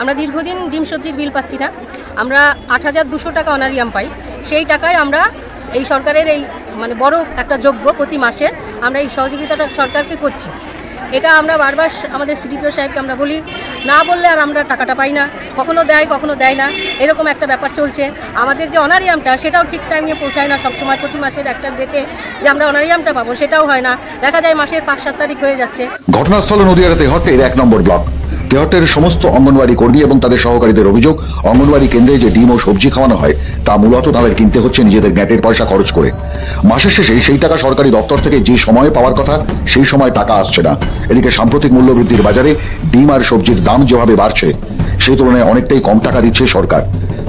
আমরা দীর্ঘদিন ডিম সবজির বিল পাচ্ছি না। আমরা ৮,২০০ টাকা অনারিয়াম পাই। সেই টাকায় আমরা এই সরকারের এই বড় একটা যোগ্য প্রতি মাসে আমরা এই সহযোগিতাটা সরকারকে করছি। এটা আমরা বারবার আমাদের সিডিপিও সাহেবকে আমরা বলি, না বললে আর আমরা টাকাটা পাই না, কখনো দেয় কখনো দেয় না, এরকম একটা ব্যাপার চলছে। আমাদের যে অনারিয়ামটা সেটাও ঠিক টাইমে পৌঁছায় না, সবসময় প্রতি মাসের একটা ডেটে যে আমরা অনারিয়ামটা পাবো সেটাও হয় না, দেখা যায় মাসের ৫-৭ তারিখ হয়ে যাচ্ছে। ঘটনাস্থল নদিয়ার তেহট্টের ১ নম্বর ব্লক। তেহট্টের সমস্ত অঙ্গনওয়াড়ি কর্মী এবং তাদের সহকারীদের অভিযোগ, অঙ্গনওয়াড়ি কেন্দ্রে যে ডিম ও সবজি খাওয়ানো হয় তা মূলত তাদের কিনতে হচ্ছে নিজেদের গ্যাটের পয়সা খরচ করে। মাসের শেষে সেই টাকা সরকারি দপ্তর থেকে যে সময়ে পাওয়ার কথা সেই সময় টাকা আসছে না। এদিকে সাম্প্রতিক মূল্যবৃদ্ধির বাজারে ডিম আর সবজির দাম যেভাবে বাড়ছে সেই তুলনায় অনেকটাই কম টাকা দিচ্ছে সরকার।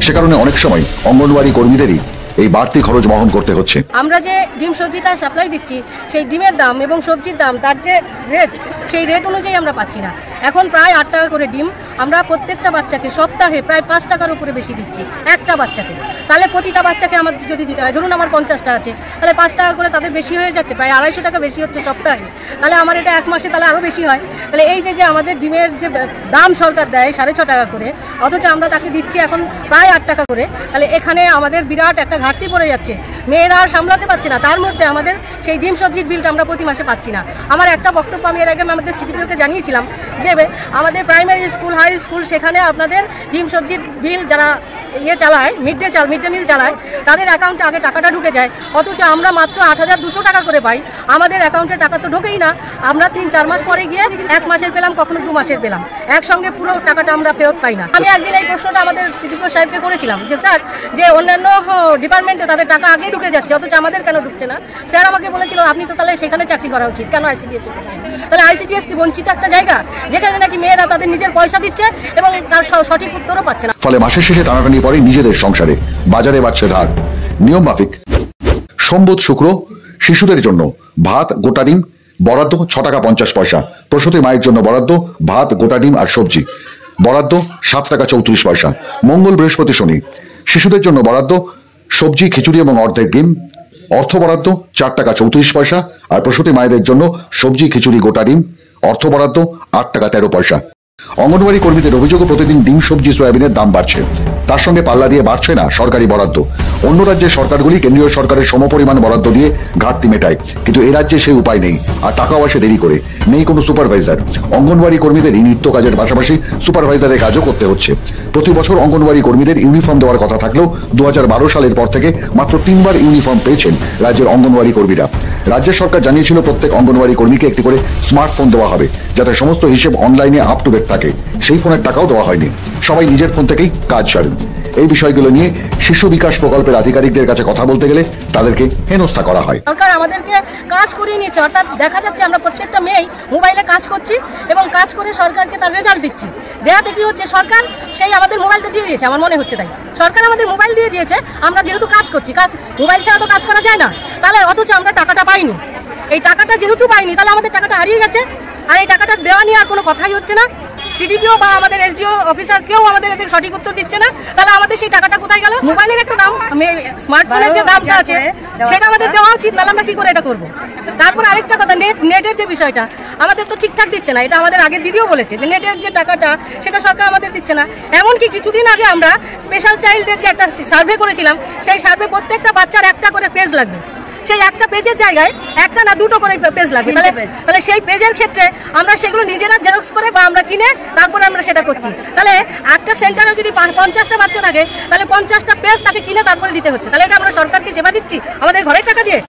সে কারণে অনেক সময় অঙ্গনওয়াড়ি কর্মীদেরই এই বাড়তি খরচ বহন করতে হচ্ছে। আমরা যে ডিম সবজিটা সাপ্লাই দিচ্ছি সেই ডিমের দাম এবং সবজির দাম তার যে রেট সেই রেট অনুযায়ী আমরা পাচ্ছি না। এখন প্রায় ৮ টাকা করে ডিম আমরা প্রত্যেকটা বাচ্চাকে সপ্তাহে প্রায় ৫ টাকার উপরে বেশি দিচ্ছি একটা বাচ্চাকে। তাহলে প্রতিটা বাচ্চাকে আমার যদি দিতে হয়, ধরুন আমার ৫০টা আছে, তাহলে ৫ টাকা করে তাদের বেশি হয়ে যাচ্ছে, প্রায় ২৫০ টাকা বেশি হচ্ছে সপ্তাহে। তাহলে আমার এটা ১ মাসে তাহলে আরও বেশি হয়। তাহলে এই যে আমাদের ডিমের যে দাম সরকার দেয় ৬.৫ টাকা করে, অথচ আমরা তাকে দিচ্ছি এখন প্রায় ৮ টাকা করে। তাহলে এখানে আমাদের বিরাট একটা ঘাটতি পড়ে যাচ্ছে, মেয়েরা আর সামলাতে পারছে না। তার মধ্যে আমাদের সেই ডিম সবজির বিলটা আমরা প্রতি মাসে পাচ্ছি না। আমার একটা বক্তব্য আমি এর আগে আমাদের সিডিপিওকে জানিয়েছিলাম যে আমাদের প্রাইমারি স্কুল, হাই স্কুল, সেখানে আপনাদের ডিম সবজির বিল যারা চালায়, মিড ডে মিল চালায়, তাদের অ্যাকাউন্টে আগে টাকাটা ঢুকে যায়, অথচ আমরা মাত্র ৮,২০০ টাকা করে পাই। আমাদের অ্যাকাউন্টে টাকা তো ঢোকেই না। আমরা ৩-৪ মাস পরে গিয়ে ১ মাসের পেলাম, কখনো ২ মাসের পেলাম, একসঙ্গে পুরো টাকাটা আমরা ফেরত পাই না। আমি একদিন এই প্রশ্নটা আমাদের সিডিপিও সাহেবকে করেছিলাম যে স্যার, যে অন্যান্য ডিপার্টমেন্টে তাদের টাকা আগেই ঢুকে যাচ্ছে, অথচ আমাদের কেন ঢুকছে না? স্যার আমাকে বলেছিল আপনি তো তাহলে সেখানে চাকরি করা উচিত, কেন আইসিডিএস করছেন? তাহলে আইসিডিএস কি বঞ্চিত একটা জায়গা যেখানে নাকি মেয়েরা তাদের নিজের পয়সা দিচ্ছে এবং তার সঠিক উত্তরও পাচ্ছে না? ফলে মাসের শেষে টানাটানি পড়ে নিজেদের সংসারে, বাজারে বাড়ছে ধার। নিয়ম মাফিক সোম, বুধ, শুক্র শিশুদের জন্য ভাত, গোটা ডিম বরাদ্দ ৬ টাকা ৫০ পয়সা। প্রসূতি মায়ের জন্য বরাদ্দ ভাত, গোটা ডিম আর সবজি বরাদ্দ ৭ টাকা ৩৪ পয়সা। মঙ্গল, বৃহস্পতি, শনি শিশুদের জন্য বরাদ্দ সবজি, খিচুড়ি এবং অর্ধেক ডিম, অর্থ বরাদ্দ ৪ টাকা ৩৪ পয়সা। আর প্রসূতি মায়েদের জন্য সবজি, খিচুড়ি, গোটা ডিম, অর্থ বরাদ্দ ৮ টাকা ১৩ পয়সা। অঙ্গনওয়াড়ি কর্মীদের অভিযোগ, প্রতিদিন ডিম, সবজি, সয়াবিনের দাম বাড়ছে, তার সঙ্গে পাল্লা দিয়ে বাড়ছে না সরকারি বরাদ্দ। অন্য রাজ্যের সরকারগুলি কেন্দ্রীয় সরকারের সমপরিমাণ বরাদ্দ দিয়ে ঘাটতি মেটায়, কিন্তু এ রাজ্যে সেই উপায় নেই, আর টাকাও আসে দেরি করে। নেই কোনো সুপারভাইজার। অঙ্গনওয়াড়ি কর্মীদের এই নিত্য কাজের পাশাপাশি সুপারভাইজারের কাজও করতে হচ্ছে। প্রতি বছর অঙ্গনওয়াড়ি কর্মীদের ইউনিফর্ম দেওয়ার কথা থাকলেও ২০১২ সালের পর থেকে মাত্র ৩ বার ইউনিফর্ম পেয়েছেন রাজ্যের অঙ্গনওয়াড়ি কর্মীরা। রাজ্য সরকার জানিয়েছিল প্রত্যেক অঙ্গনওয়াড়ি কর্মীকে একটি করে স্মার্টফোন দেওয়া হবে, যাতে সমস্ত হিসেব অনলাইনে আপ টু ডেট থাকে। সেই ফোনের টাকাও দেওয়া হয়নি, সবাই নিজের ফোন থেকেই কাজ সারেন। এই বিষয়গুলো নিয়ে শিশু বিকাশ প্রকল্পের আধিকারিকদের কাছে কথা বলতে গেলে তাদেরকে হেনস্থা করা হয়। সরকার আমাদেরকে কাজ করিয়ে নিচ্ছে, অর্থাৎ দেখা যাচ্ছে আমরা প্রত্যেকটা মেয়েই মোবাইলে কাজ করছি এবং কাজ করে সরকারকে তার রেজাল্ট দিচ্ছি। দেখাতে কি হচ্ছে, সরকার সেই আমাদের মোবাইলটা দিয়ে দিয়েছে, আমার মনে হচ্ছে তাই সরকার আমাদের মোবাইল দিয়ে দিয়েছে। আমরা যেহেতু কাজ করছি, মোবাইল ছাড়া তো কাজ করা যায় না, তাহলে অথচ আমরা টাকাটা পাইনি। এই টাকাটা যেহেতু পাইনি, তাহলে আমাদের টাকাটা হারিয়ে গেছে, আর এই টাকাটা দেওয়া নিয়ে আর কোনো কথাই হচ্ছে না। সিডিপিও বা আমাদের এসডিও অফিসার কেউ আমাদের এদের সঠিক উত্তর দিচ্ছে না। তাহলে আমাদের সেই টাকাটা কোথায় গেল? মোবাইলের একটা দাম, স্মার্টফোনের যে দামটা আছে সেটা আমাদের দেওয়া উচিত, তাহলে আমরা কি করে এটা করবো? তারপর আরেকটা কথা, নেটের যে বিষয়টা আমাদের তো ঠিকঠাক দিচ্ছে না। এটা আমাদের আগের দিদিও বলেছে যে নেটের যে টাকাটা সেটা সরকার আমাদের দিচ্ছে না। এমনকি কিছুদিন আগে আমরা স্পেশাল চাইল্ডের যে একটা সার্ভে করেছিলাম, সেই সার্ভে প্রত্যেকটা বাচ্চার একটা করে পেজ লাগবে। সেই একটা পেজের জায়গায় একটা না দুটো করে পেজ লাগবে। তাহলে সেই পেজের ক্ষেত্রে আমরা সেগুলো নিজেরা জেরক্স করে বা আমরা কিনে তারপরে আমরা সেটা করছি। তাহলে একটা সেন্টারে যদি ৫০টা বাচ্চা থাকে, তাহলে ৫০টা পেজ তাকে কিনে তারপরে দিতে হচ্ছে। তাহলে এটা আমরা সরকারকে সেবা দিচ্ছি আমাদের ঘরের টাকা দিয়ে?